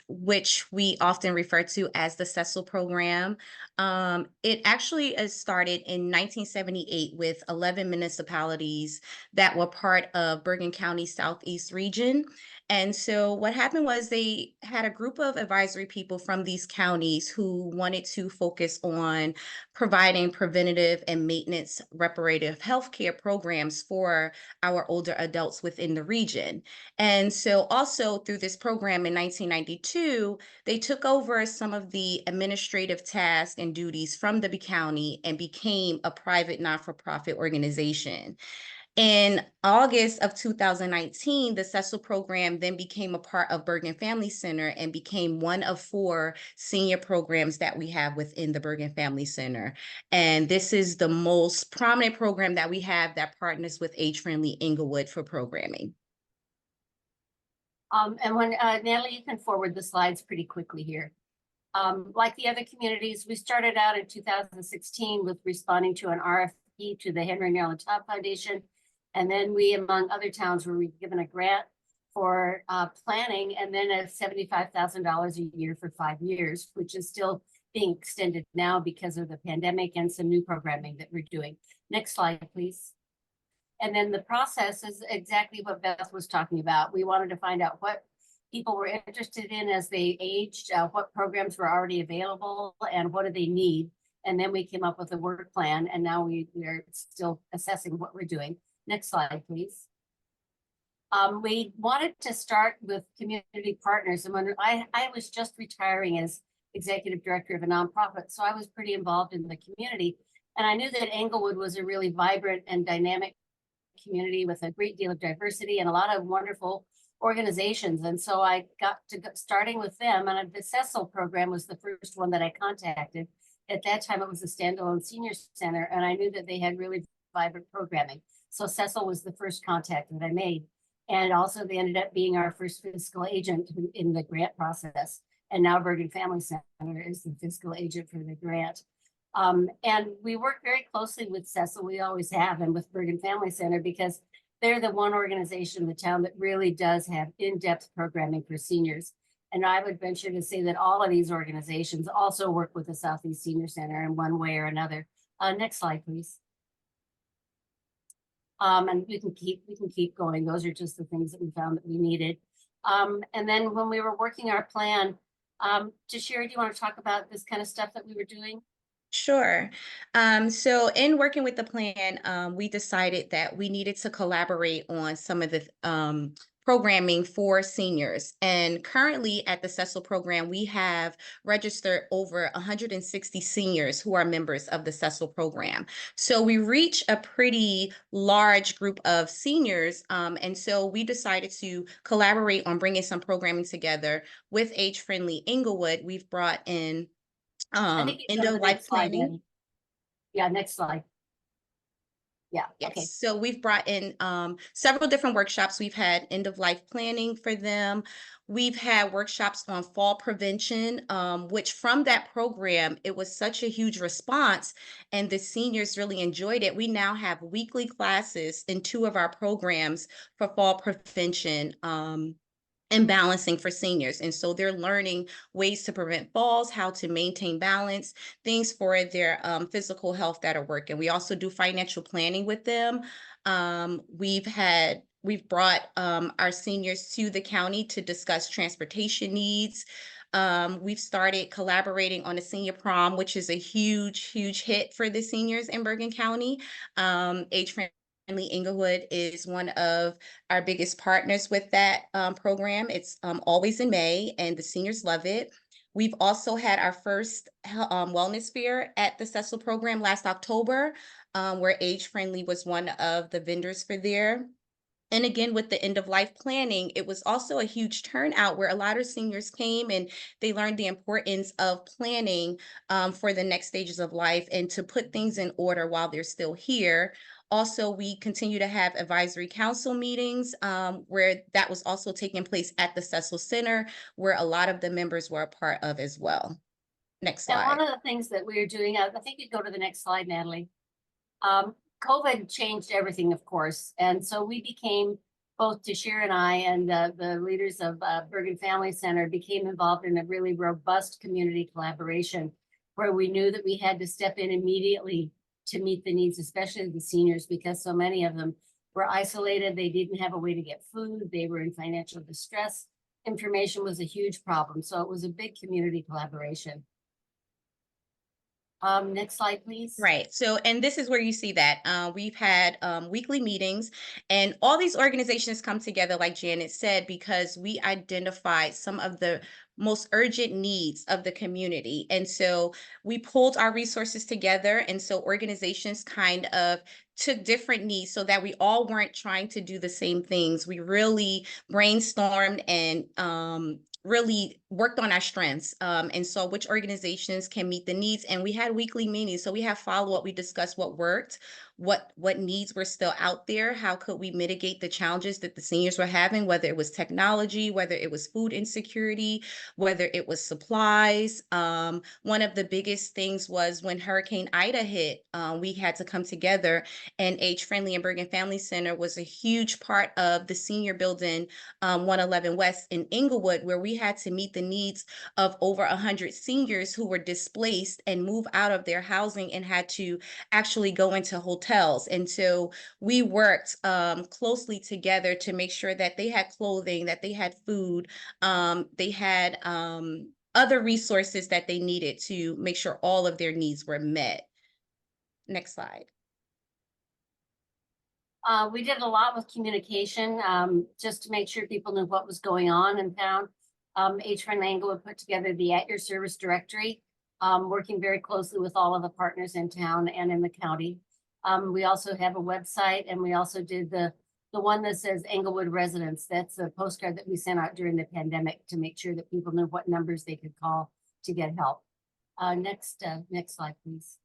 which we often refer to as the Cecil program, it actually started in 1978 with 11 municipalities that were part of Bergen County Southeast region. And so what happened was they had a group of advisory people from these counties who wanted to focus on providing preventative and maintenance reparative healthcare programs for our older adults within the region. And so also through this program in 1992, they took over some of the administrative tasks and duties from the county and became a private not-for-profit organization. In August of 2019, the Cecil program then became a part of Bergen Family Center and became one of 4 senior programs that we have within the Bergen Family Center. And this is the most prominent program that we have that partners with Age Friendly Englewood for programming. And when Natalie, you can forward the slides pretty quickly here. Like the other communities, we started out in 2016 with responding to an RFP to the Henry and Marylin Taub Foundation. And then we, among other towns, were given a grant for planning, and then a $75,000 a year for 5 years, which is still being extended now because of the pandemic and some new programming that we're doing. Next slide, please. And then the process is exactly what Beth was talking about. We wanted to find out what people were interested in as they aged, what programs were already available, and what do they need. And then we came up with a work plan, and now we are still assessing what we're doing. Next slide, please. We wanted to start with community partners. And when I was just retiring as executive director of a nonprofit, so I was pretty involved in the community. And I knew that Englewood was a really vibrant and dynamic community with a great deal of diversity and a lot of wonderful organizations. And so I got to starting with them, and the Cecil program was the first one that I contacted. At that time, it was a standalone senior center, and I knew that they had really vibrant programming. So Cecil was the first contact that I made. And also they ended up being our first fiscal agent in the grant process. And now Bergen Family Center is the fiscal agent for the grant. And we work very closely with Cecil, we always have, and with Bergen Family Center, because they're the one organization in the town that really does have in-depth programming for seniors. And I would venture to say that all of these organizations also work with the Southeast Senior Center in one way or another. Next slide, please. And we can keep going. Those are just the things that we found that we needed. And then when we were working our plan, Sherry, do you want to talk about this kind of stuff that we were doing? Sure. So in working with the plan, we decided that we needed to collaborate on some of the programming for seniors. And currently at the Cecil program, we have registered over 160 seniors who are members of the Cecil program. So we reach a pretty large group of seniors. And so we decided to collaborate on bringing some programming together with Age Friendly Inglewood. We've brought in I think you go to the life next slide, planning. Annie. Yeah, next slide. Yeah, Yes, okay. so we've brought in several different workshops. We've had end of life planning for them. We've had workshops on fall prevention, which from that program, it was such a huge response and the seniors really enjoyed it. We now have weekly classes in 2 of our programs for fall prevention. And balancing for seniors. And so they're learning ways to prevent falls, how to maintain balance, things for their physical health that are working. We also do financial planning with them. We've brought our seniors to the county to discuss transportation needs. We've started collaborating on a senior prom, which is a huge hit for the seniors in Bergen County. Age Friendly Inglewood is one of our biggest partners with that program. It's always in May, and the seniors love it. We've also had our first wellness fair at the Cecil program last October, where Age Friendly was one of the vendors for there. And again, with the end of life planning, it was also a huge turnout where a lot of seniors came and they learned the importance of planning for the next stages of life and to put things in order while they're still here. Also, we continue to have advisory council meetings where that was also taking place at the Cecil Center, where a lot of the members were a part of as well. Next slide. And one of the things that we are doing, I think you go to the next slide, Natalie. COVID changed everything, of course. And so we became, both Tashir and I and the leaders of Bergen Family Center became involved in a really robust community collaboration where we knew that we had to step in immediately to meet the needs, especially the seniors, because so many of them were isolated. They didn't have a way to get food. They were in financial distress. Information was a huge problem. So it was a big community collaboration. Next slide, please. Right. So, and this is where you see that we've had weekly meetings, and all these organizations come together, like Janet said, because we identified some of the most urgent needs of the community. And so we pulled our resources together. And so organizations kind of took different needs so that we all weren't trying to do the same things. We really brainstormed and really worked on our strengths and saw which organizations can meet the needs. And we had weekly meetings. So we have follow-up. We discussed what worked, what needs were still out there, how could we mitigate the challenges that the seniors were having, whether it was technology, whether it was food insecurity, whether it was supplies. One of the biggest things was when Hurricane Ida hit, we had to come together, and Age Friendly and Bergen Family Center was a huge part of the senior building 111 West in Inglewood, where we had to meet the needs of over 100 seniors who were displaced and move out of their housing and had to actually go into hotels. And so we worked closely together to make sure that they had clothing, that they had food, they had other resources that they needed to make sure all of their needs were met. Next slide. We did a lot with communication, just to make sure people knew what was going on in town. Age Friendly Inglewood put together the At Your Service directory, working very closely with all of the partners in town and in the county. We also have a website, and we also did the one that says Inglewood Residents. That's a postcard that we sent out during the pandemic to make sure that people knew what numbers they could call to get help. Next slide, please.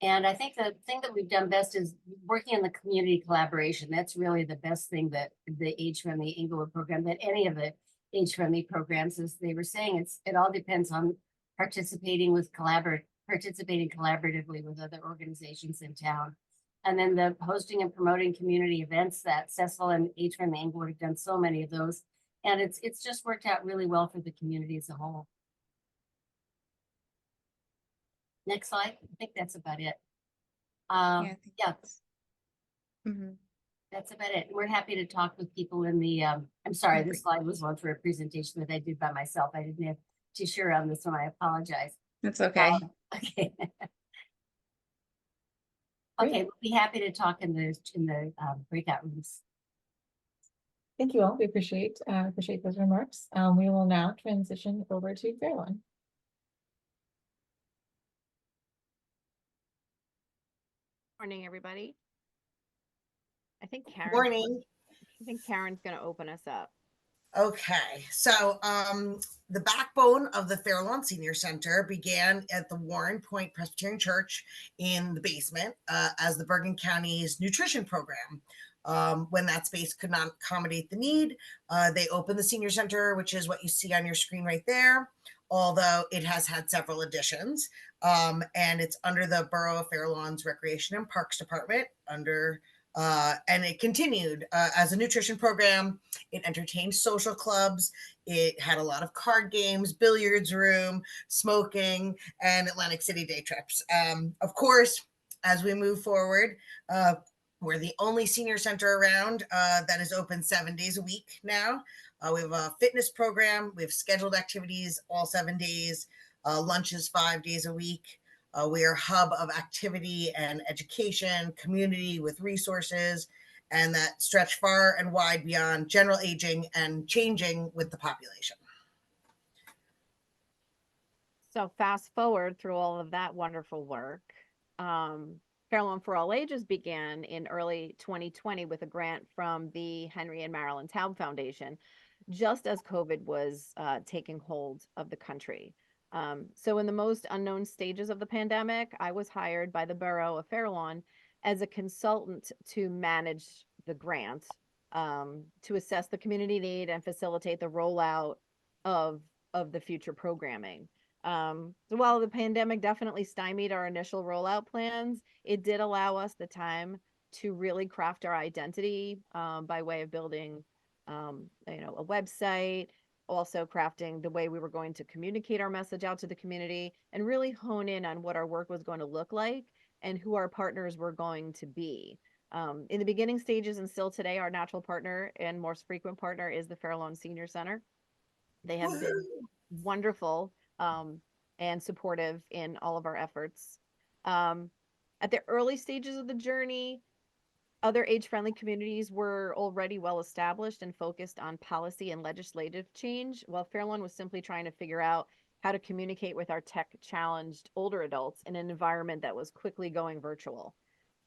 And I think the thing that we've done best is working in the community collaboration. That's really the best thing that the Age Friendly Inglewood program, that any of the Age Friendly programs, as they were saying, it all depends on participating collaboratively with other organizations in town. And then the hosting and promoting community events that Cecil and Age Friendly Englewood have done so many of those. And it's just worked out really well for the community as a whole. Next slide. I think that's about it. I think Yeah, Mhm. that's about it. We're happy to talk with people in the, I'm sorry, Okay. this slide was one for a presentation that I did by myself. I didn't have to share on this one. I apologize. That's okay. Okay. Great. Okay, we'll be happy to talk in the breakout rooms. Thank you all. We appreciate those remarks. We will now transition over to Fairlawn. Morning, everybody. I think Karen's Morning. gonna open us up. Okay, so the backbone of the Fairlawn Senior Center began at the Warren Point Presbyterian Church in the basement as the Bergen County's nutrition program. When that space could not accommodate the need, they opened the Senior Center, which is what you see on your screen right there, although it has had several additions. And it's under the Borough of Fairlawn's Recreation and Parks Department and it continued as a nutrition program. It entertained social clubs. It had a lot of card games, billiards room, smoking, and Atlantic City day trips. Of course, as we move forward, we're the only senior center around that is open 7 days a week now. We have a fitness program. We have scheduled activities all 7 days, lunches 5 days a week. We are a hub of activity and education, community with resources, and that stretch far and wide beyond general aging and changing with the population. So fast forward through all of that wonderful work. Fairlawn for All Ages began in early 2020 with a grant from the Henry and Marylin Taub Foundation, just as COVID was taking hold of the country. So in the most unknown stages of the pandemic, I was hired by the Borough of Fairlawn as a consultant to manage the grant, to assess the community need and facilitate the rollout of the future programming. So while the pandemic definitely stymied our initial rollout plans, it did allow us the time to really craft our identity by way of building, a website, also crafting the way we were going to communicate our message out to the community and really hone in on what our work was going to look like and who our partners were going to be. In the beginning stages and still today, our natural partner and most frequent partner is the Fairlawn Senior Center. They have been wonderful and supportive in all of our efforts. At the early stages of the journey, other age-friendly communities were already well established and focused on policy and legislative change, while Fairlawn was simply trying to figure out how to communicate with our tech-challenged older adults in an environment that was quickly going virtual.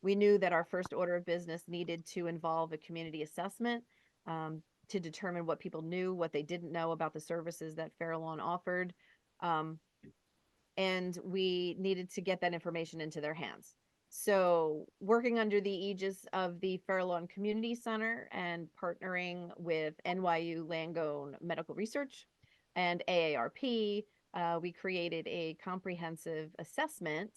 We knew that our first order of business needed to involve a community assessment to determine what people knew, what they didn't know about the services that Fairlawn offered, and we needed to get that information into their hands. So working under the aegis of the Fairlawn Community Center and partnering with NYU Langone Medical Research and AARP, we created a comprehensive assessment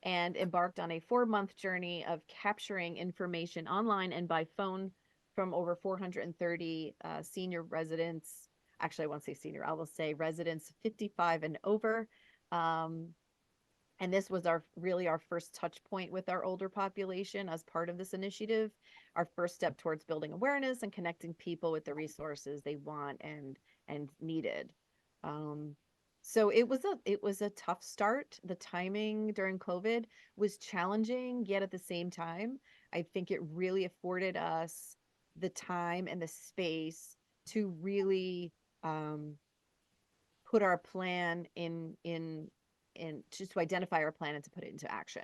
and embarked on a 4-month journey of capturing information online and by phone from over 430 senior residents. Actually, I won't say senior, I will say residents 55 and over. And this was really our first touch point with our older population as part of this initiative, our first step towards building awareness and connecting people with the resources they want and needed. So it was a tough start. The timing during COVID was challenging, yet at the same time, I think it really afforded us the time and the space to really put our plan in just to identify our plan and to put it into action.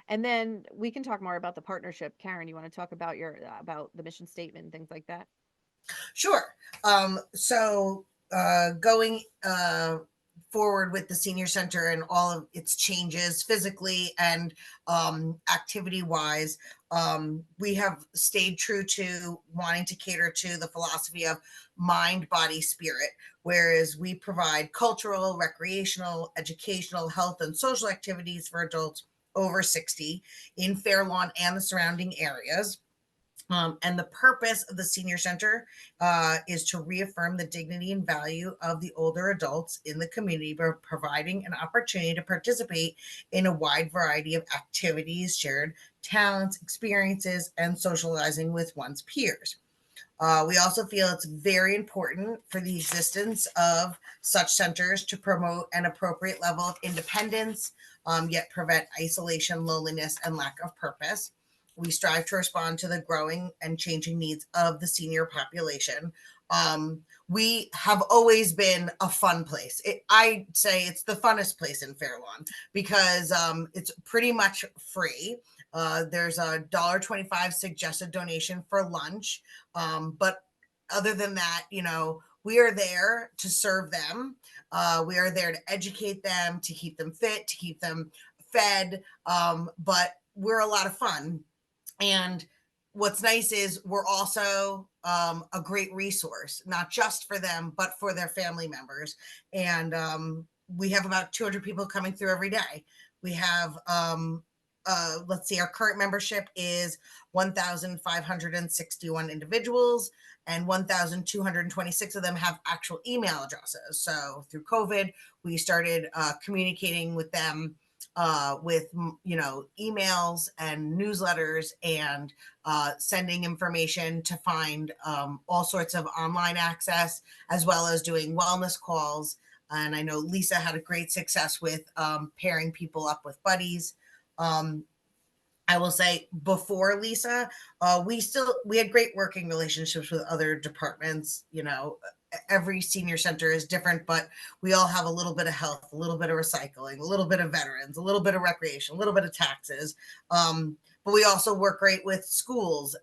And then we can talk more about the partnership. Karen, you want to talk about about the mission statement and things like that? Sure. So going forward with the senior center and all of its changes physically and activity wise, we have stayed true to wanting to cater to the philosophy of mind, body, spirit, whereas we provide cultural, recreational, educational, health, and social activities for adults over 60 in Fair Lawn and the surrounding areas. And the purpose of the senior center is to reaffirm the dignity and value of the older adults in the community by providing an opportunity to participate in a wide variety of activities, shared talents, experiences, and socializing with one's peers. We also feel it's very important for the existence of such centers to promote an appropriate level of independence, yet prevent isolation, loneliness, and lack of purpose. We strive to respond to the growing and changing needs of the senior population. We have always been a fun place. I'd say it's the funnest place in Fair Lawn because it's pretty much free. There's a $1.25 suggested donation for lunch. But other than that, we are there to serve them. We are there to educate them, to keep them fit, to keep them fed. But we're a lot of fun. And what's nice is we're also a great resource, not just for them, but for their family members. And we have about 200 people coming through every day. We have, let's see, our current membership is 1,561 individuals, and 1,226 of them have actual email addresses. So through COVID, we started communicating with them with emails and newsletters and sending information to find all sorts of online access, as well as doing wellness calls. And I know Lisa had a great success with pairing people up with buddies. I will say before Lisa, we had great working relationships with other departments. Every senior center is different, but we all have a little bit of health, a little bit of recycling, a little bit of veterans, a little bit of recreation, a little bit of taxes. But we also work great with schools,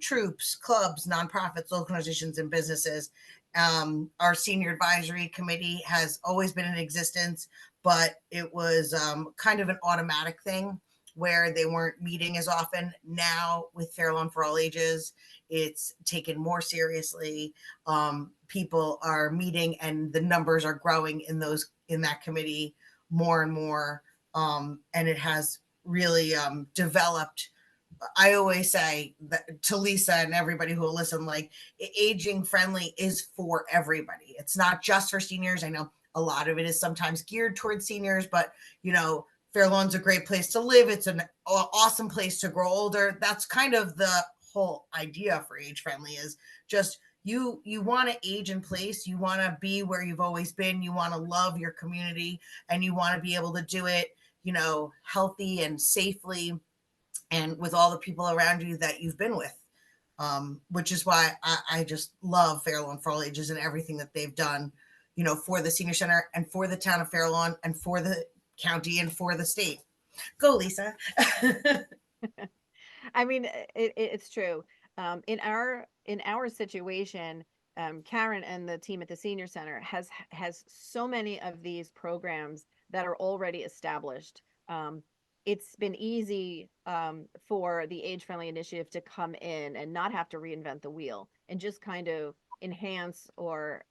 troops, clubs, nonprofits, local organizations, and businesses. Our senior advisory committee has always been in existence, but it was kind of an automatic thing where they weren't meeting as often. Now with Fair Lawn for All Ages, it's taken more seriously. People are meeting and the numbers are growing in that committee more and more. And it has really developed. I always say that to Lisa and everybody who will listen, like, aging friendly is for everybody. It's not just for seniors. I know a lot of it is sometimes geared towards seniors, but Fair Lawn's a great place to live. It's an awesome place to grow older. That's kind of the whole idea for age friendly, is just you want to age in place. You want to be where you've always been. You want to love your community, and you want to be able to do it, healthy and safely, and with all the people around you that you've been with. Which is why I just love Fair Lawn for All Ages and everything that they've done, for the senior center and for the town of Fair Lawn and for the county and for the state. Go, Lisa. I mean, it's true. In our situation, Karen and the team at the senior center has so many of these programs that are already established. It's been easy for the Age Friendly Initiative to come in and not have to reinvent the wheel and just kind of enhance or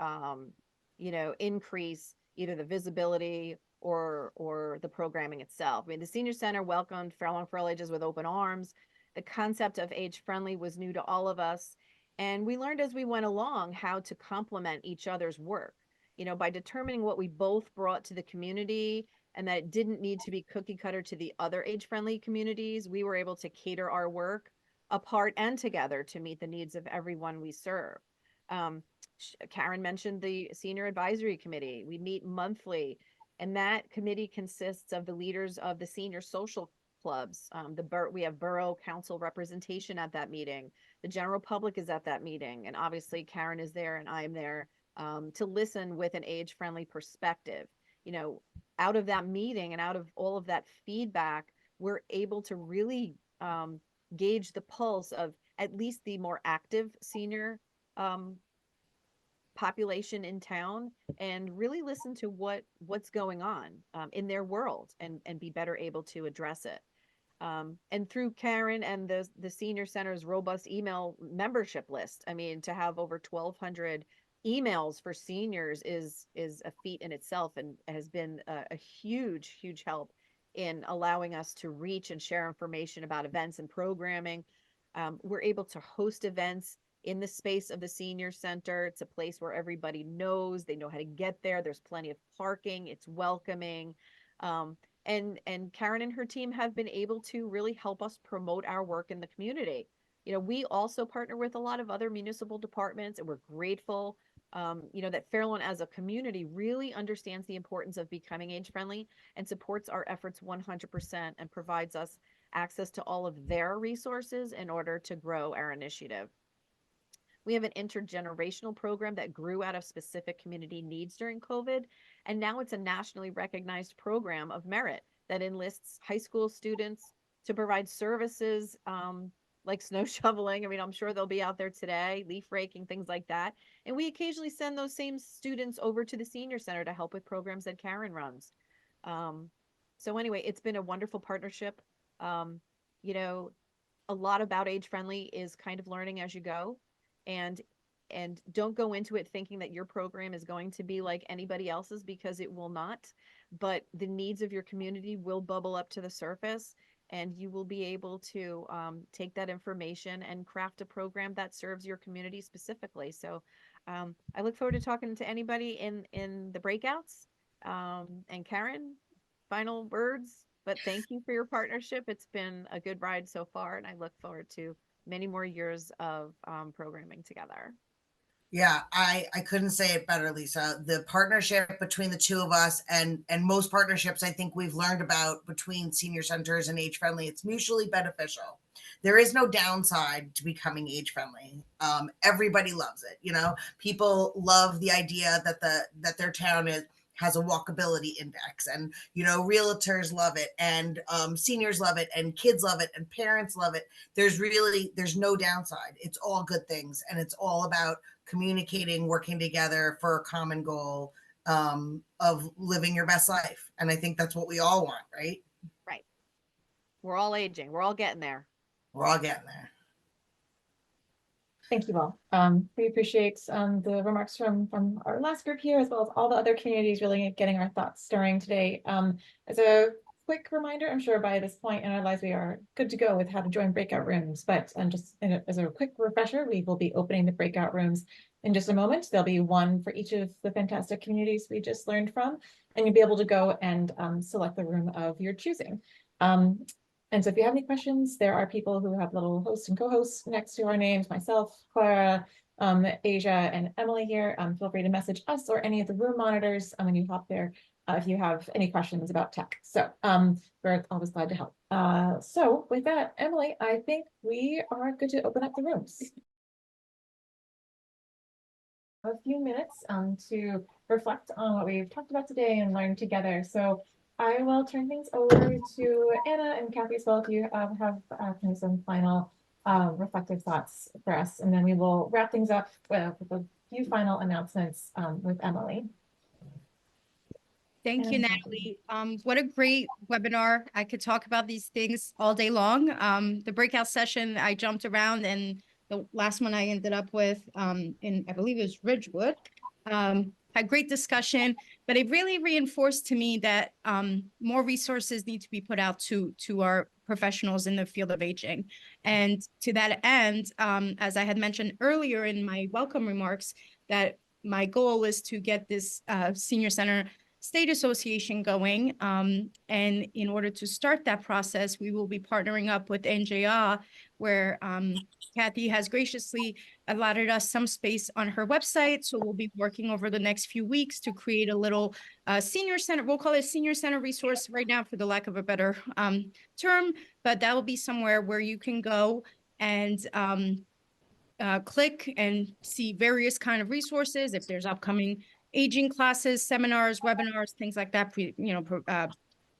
increase either the visibility or the programming itself. I mean, the senior center welcomed Fair Lawn for All Ages with open arms. The concept of age friendly was new to all of us, and we learned as we went along how to complement each other's work. By determining what we both brought to the community and that it didn't need to be cookie cutter to the other age friendly communities, we were able to cater our work apart and together to meet the needs of everyone we serve. Karen mentioned the Senior Advisory Committee. We meet monthly, and that committee consists of the leaders of the senior social clubs. We have borough council representation at that meeting. The general public is at that meeting, and obviously Karen is there and I'm there to listen with an age-friendly perspective. Out of that meeting and out of all of that feedback, we're able to really gauge the pulse of at least the more active senior population in town and really listen to what's going on in their world and be better able to address it. And through Karen and the senior center's robust email membership list, I mean, to have over 1,200 emails for seniors is a feat in itself and has been a huge help in allowing us to reach and share information about events and programming. We're able to host events in the space of the senior center. It's a place where everybody knows, they know how to get there. There's plenty of parking. It's welcoming. And Karen and her team have been able to really help us promote our work in the community. We also partner with a lot of other municipal departments, and we're grateful, that Fairlawn as a community really understands the importance of becoming age-friendly and supports our efforts 100% and provides us access to all of their resources in order to grow our initiative. We have an intergenerational program that grew out of specific community needs during COVID, and now it's a nationally recognized program of merit that enlists high school students to provide services like snow shoveling. I mean, I'm sure they'll be out there today, leaf raking, things like that. And we occasionally send those same students over to the senior center to help with programs that Karen runs. So anyway, it's been a wonderful partnership. A lot about age friendly is kind of learning as you go, and don't go into it thinking that your program is going to be like anybody else's, because it will not. But the needs of your community will bubble up to the surface, and you will be able to take that information and craft a program that serves your community specifically. So I look forward to talking to anybody in the breakouts. And Karen, final words, but thank you for your partnership. It's been a good ride so far, and I look forward to many more years of programming together. Yeah, I couldn't say it better, Lisa. The partnership between the two of us, and most partnerships I think we've learned about between senior centers and age friendly, it's mutually beneficial. There is no downside to becoming age friendly. Everybody loves it. People love the idea that their town has a walkability index, and realtors love it, and seniors love it, and kids love it, and parents love it. There's no downside. It's all good things, and it's all about communicating, working together for a common goal of living your best life. And I think that's what we all want, right? Right. We're all aging. We're all getting there. We're all getting there. Thank you all. We appreciate the remarks from our last group here, as well as all the other communities really getting our thoughts stirring today. As a quick reminder, I'm sure by this point in our lives we are good to go with how to join breakout rooms, but just as a quick refresher, we will be opening the breakout rooms in just a moment. There'll be one for each of the fantastic communities we just learned from, and you'll be able to go and select the room of your choosing. And so if you have any questions, there are people who have little hosts and co-hosts next to our names, myself, Clara, Asia, and Emily here. Feel free to message us or any of the room monitors when you hop there if you have any questions about tech. So we're always glad to help. So with that, Emily, I think we are good to open up the rooms. A few minutes to reflect on what we've talked about today and learn together. So I will turn things over to Anna and Kathy as well if you have kind of some final reflective thoughts for us, and then we will wrap things up with a few final announcements with Emily. Thank you, Natalie. What a great webinar. I could talk about these things all day long. The breakout session, I jumped around, and the last one I ended up with in, I believe it was Ridgewood, had great discussion, but it really reinforced to me that more resources need to be put out to our professionals in the field of aging. And to that end, as I had mentioned earlier in my welcome remarks, that my goal is to get this Senior Center State Association going. And in order to start that process, we will be partnering up with NJAAW, where Kathy has graciously allotted us some space on her website. So we'll be working over the next few weeks to create a little senior center. We'll call it senior center resource right now for the lack of a better term, but that will be somewhere where you can go and click and see various kind of resources. If there's upcoming aging classes, seminars, webinars, things like that,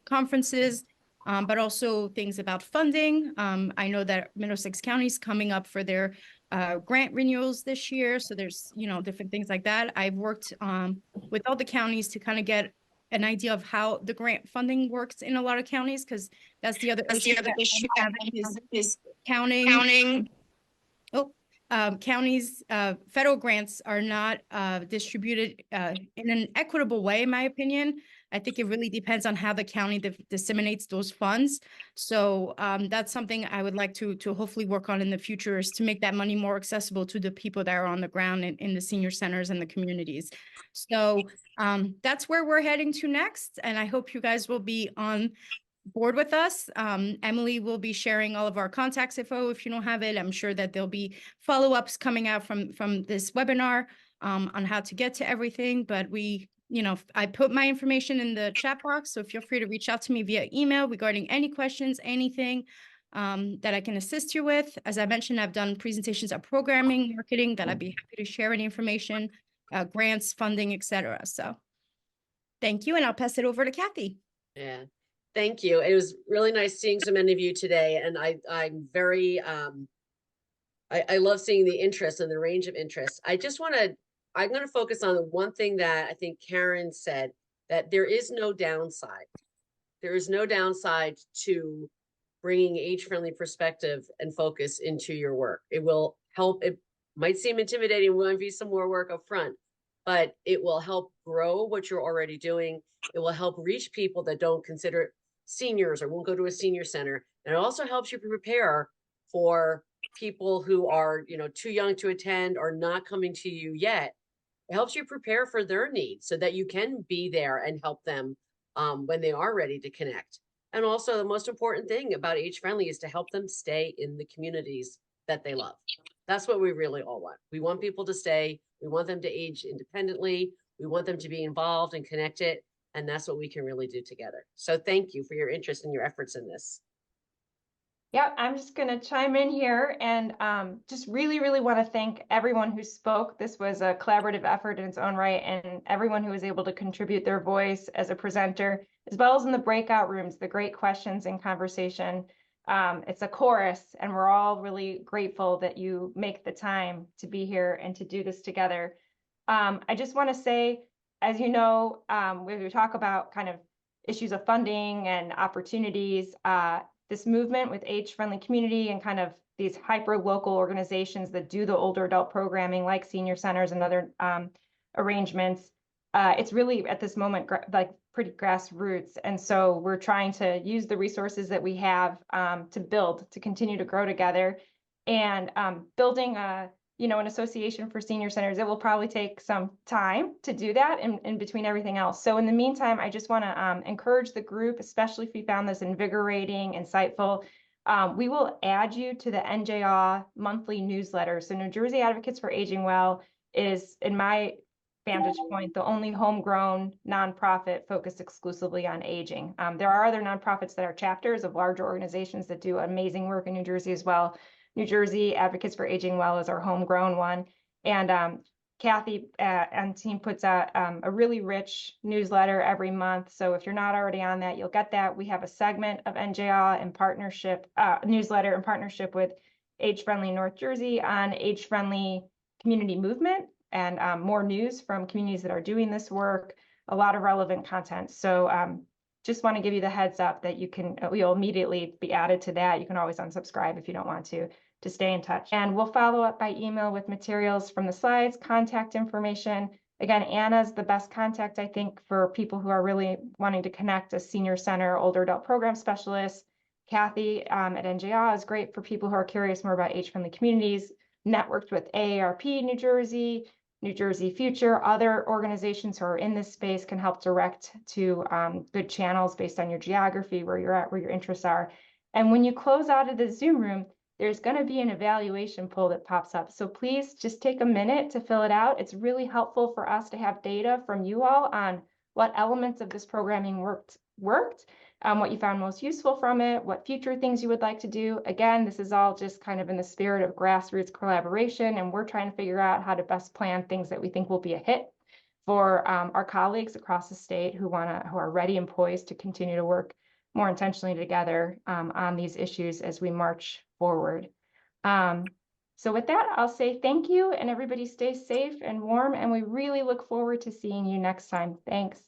conferences, but also things about funding. I know that Middlesex County is coming up for their grant renewals this year. So there's, different things like that. I've worked with all the counties to kind of get an idea of how the grant funding works in a lot of counties, because that's the other issue is counting. Counties, federal grants are not distributed in an equitable way, in my opinion. I think it really depends on how the county disseminates those funds. So that's something I would like to hopefully work on in the future, is to make that money more accessible to the people that are on the ground in the senior centers and the communities. So that's where we're heading to next. And I hope you guys will be on board with us. Emily will be sharing all of our contacts info if you don't have it. I'm sure that there'll be follow-ups coming out from this webinar on how to get to everything. But I put my information in the chat box, so feel free to reach out to me via email regarding any questions, anything that I can assist you with. As I mentioned, I've done presentations on programming, marketing, that I'd be happy to share any information, grants, funding, etc. So thank you, and I'll pass it over to Kathy. Yeah. Thank you. It was really nice seeing so many of you today, and I'm very I love seeing the interest and the range of interest. I'm going to focus on the one thing that I think Karen said, that there is no downside. There is no downside to bringing age-friendly perspective and focus into your work. It will help. It might seem intimidating. We'll give you some more work up front, but it will help grow what you're already doing. It will help reach people that don't consider seniors or won't go to a senior center. And it also helps you prepare for people who are, too young to attend or not coming to you yet. It helps you prepare for their needs so that you can be there and help them when they are ready to connect. And also, the most important thing about Age Friendly is to help them stay in the communities that they love. That's what we really all want. We want people to stay. We want them to age independently. We want them to be involved and connected. And that's what we can really do together. So thank you for your interest and your efforts in this. Yeah, I'm just going to chime in here and just really, really want to thank everyone who spoke. This was a collaborative effort in its own right, and everyone who was able to contribute their voice as a presenter, as well as in the breakout rooms, the great questions and conversation. It's a chorus, and we're all really grateful that you make the time to be here and to do this together. I just want to say, as you know, when we talk about kind of issues of funding and opportunities, this movement with age-friendly community and kind of these hyper-local organizations that do the older adult programming, like senior centers and other arrangements, it's really at this moment like pretty grassroots. And so we're trying to use the resources that we have to continue to grow together, and building an association for senior centers. It will probably take some time to do that in between everything else. So in the meantime, I just want to encourage the group, especially if you found this invigorating, insightful. We will add you to the NJAAW monthly newsletter. So New Jersey Advocates for Aging Well is, in my vantage point, the only homegrown nonprofit focused exclusively on aging. There are other nonprofits that are chapters of larger organizations that do amazing work in New Jersey as well. New Jersey Advocates for Aging Well is our homegrown one. And Kathy and team puts out a really rich newsletter every month. So if you're not already on that, you'll get that. We have a segment of NJAAW in partnership, newsletter in partnership with Age Friendly North Jersey on age friendly community movement, and more news from communities that are doing this work, a lot of relevant content. So just want to give you the heads up that you'll immediately be added to that. You can always unsubscribe if you don't want to stay in touch. And we'll follow up by email with materials from the slides, contact information. Again, Anna's the best contact, I think, for people who are really wanting to connect, a senior center, older adult program specialist. Kathy at NJAAW is great for people who are curious more about age-friendly communities. Networked with AARP New Jersey, New Jersey Future. Other organizations who are in this space can help direct to good channels based on your geography, where you're at, where your interests are. And when you close out of the Zoom room, there's going to be an evaluation poll that pops up. So please just take a minute to fill it out. It's really helpful for us to have data from you all on what elements of this programming worked, what you found most useful from it, what future things you would like to do. Again, this is all just kind of in the spirit of grassroots collaboration, and we're trying to figure out how to best plan things that we think will be a hit for our colleagues across the state who are ready and poised to continue to work more intentionally together on these issues as we march forward. So with that, I'll say thank you, and everybody stay safe and warm, and we really look forward to seeing you next time. Thanks.